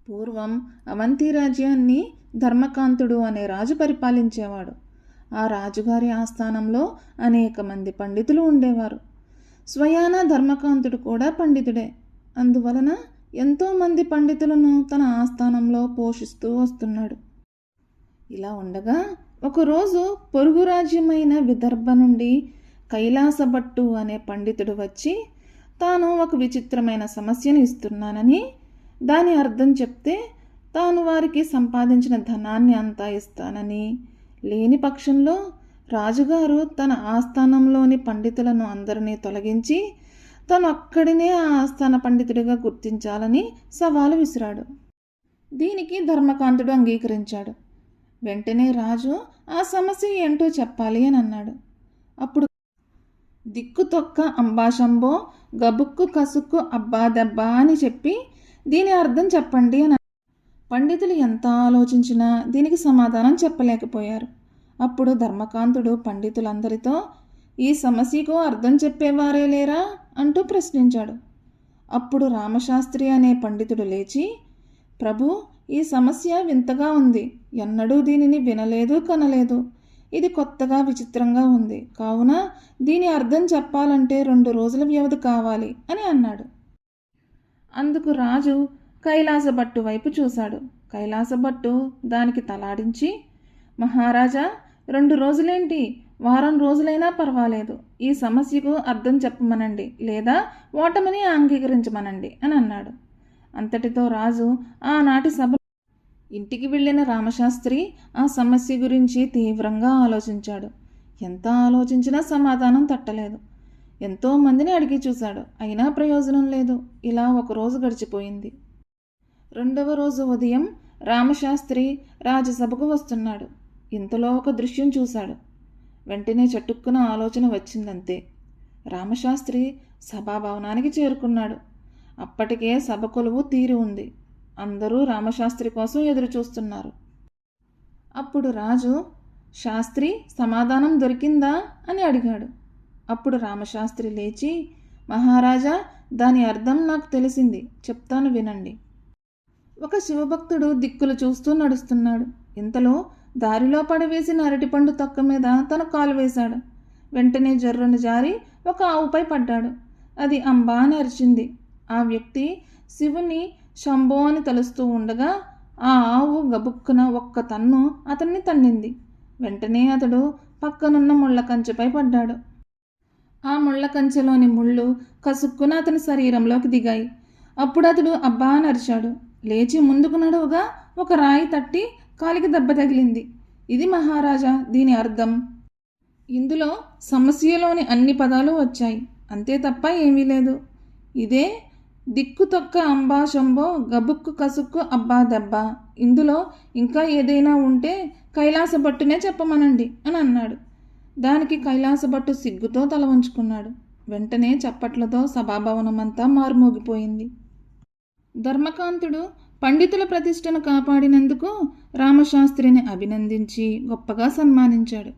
పూర్వం అవంతి రాజ్యాన్ని ధర్మకాంతుడు అనే రాజు పరిపాలించేవాడు. ఆ రాజుగారి ఆస్థానంలో అనేక మంది పండితులు ఉండేవారు. స్వయాన ధర్మకాంతుడు కూడా పండితుడే. అందువలన ఎంతోమంది పండితులను తన ఆస్థానంలో పోషిస్తూ వస్తున్నాడు. ఇలా ఉండగా ఒకరోజు పొరుగు రాజ్యమైన విదర్భ నుండి కైలాసభట్టు అనే పండితుడు వచ్చి తాను ఒక విచిత్రమైన సమస్యను ఇస్తున్నానని, దాని అర్థం చెప్తే తాను వారికి సంపాదించిన ధనాన్ని అంతా ఇస్తానని, లేని పక్షంలో రాజుగారు తన ఆస్థానంలోని పండితులను అందరినీ తొలగించి తను అక్కడినే ఆ ఆస్థాన పండితుడిగా గుర్తించాలని సవాలు విసిరాడు. దీనికి ధర్మకాంతుడు అంగీకరించాడు. వెంటనే రాజు ఆ సమస్య ఏంటో చెప్పాలి అని అన్నాడు. అప్పుడు దిక్కు తొక్క అంబాశంబో గబుక్కు కసుక్కు అబ్బా దెబ్బా అని చెప్పి దీని అర్థం చెప్పండి అని. పండితులు ఎంత ఆలోచించినా దీనికి సమాధానం చెప్పలేకపోయారు. అప్పుడు ధర్మకాంతుడు పండితులందరితో ఈ సమస్యకు అర్థం చెప్పేవారే లేరా అంటూ ప్రశ్నించాడు. అప్పుడు రామశాస్త్రి అనే పండితుడు లేచి, ప్రభు, ఈ సమస్య వింతగా ఉంది. ఎన్నడూ దీనిని వినలేదు, కనలేదు. ఇది కొత్తగా విచిత్రంగా ఉంది. కావున దీని అర్థం చెప్పాలంటే 2 రోజుల వ్యవధి కావాలి అని అన్నాడు. అందుకు రాజు కైలాసభట్టు వైపు చూశాడు. కైలాసభట్టు దానికి తలాడించి, మహారాజా, 2 రోజులేంటి, వారం రోజులైనా పర్వాలేదు. ఈ సమస్యకు అర్థం చెప్పమనండి, లేదా ఓటమిని అంగీకరించమనండి అని అన్నాడు. అంతటితో రాజు ఆనాటి సభ ఇంటికి వెళ్ళిన రామశాస్త్రి ఆ సమస్య గురించి తీవ్రంగా ఆలోచించాడు. ఎంత ఆలోచించినా సమాధానం తట్టలేదు. ఎంతోమందిని అడిగి చూశాడు, అయినా ప్రయోజనం లేదు. ఇలా 1 రోజు గడిచిపోయింది. 2వ రోజు ఉదయం రామశాస్త్రి రాజసభకు వస్తున్నాడు. ఇంతలో ఒక దృశ్యం చూశాడు. వెంటనే చటుక్కున ఆలోచన వచ్చిందంతే. రామశాస్త్రి సభాభవనానికి చేరుకున్నాడు. అప్పటికే సభ కొలువు తీరి ఉంది. అందరూ రామశాస్త్రి కోసం ఎదురు చూస్తున్నారు. అప్పుడు రాజు, శాస్త్రి, సమాధానం దొరికిందా అని అడిగాడు. అప్పుడు రామశాస్త్రి లేచి, మహారాజా, దాని అర్థం నాకు తెలిసింది, చెప్తాను వినండి. ఒక శివభక్తుడు దిక్కులు చూస్తూ నడుస్తున్నాడు. ఇంతలో దారిలో పడవేసిన అరటిపండు తొక్క మీద తన కాలు వేశాడు. వెంటనే జర్రును జారి ఒక ఆవుపై పడ్డాడు. అది అంబా అని అరిచింది. ఆ వ్యక్తి శివుని శంభో అని తలుస్తూ ఉండగా ఆ ఆవు గబుక్కున ఒక్క తన్ను అతన్ని తన్నింది. వెంటనే అతడు పక్కనున్న ముళ్ళ కంచెపై పడ్డాడు. ఆ ముళ్ళ కంచెలోని ముళ్ళు కసుక్కున అతని శరీరంలోకి దిగాయి. అప్పుడు అతడు అబ్బా అని అరిచాడు. లేచి ముందుకు నడువుగా ఒక రాయి తట్టి కాలికి దెబ్బ తగిలింది. ఇది మహారాజా దీని అర్థం. ఇందులో సమస్యలోని అన్ని పదాలు వచ్చాయి, అంతే తప్ప ఏమీ లేదు. ఇదే దిక్కు తొక్క అంబా శంభో గబుక్కు కసుక్కు అబ్బా దెబ్బ. ఇందులో ఇంకా ఏదైనా ఉంటే కైలాసభట్టునే చెప్పమనండి అని అన్నాడు. దానికి కైలాసభట్టు సిగ్గుతో తల వంచుకున్నాడు. వెంటనే చప్పట్లతో సభాభవనమంతా మారుమోగిపోయింది. ధర్మకాంతుడు పండితుల ప్రతిష్టను కాపాడినందుకు రామశాస్త్రిని అభినందించి గొప్పగా సన్మానించాడు.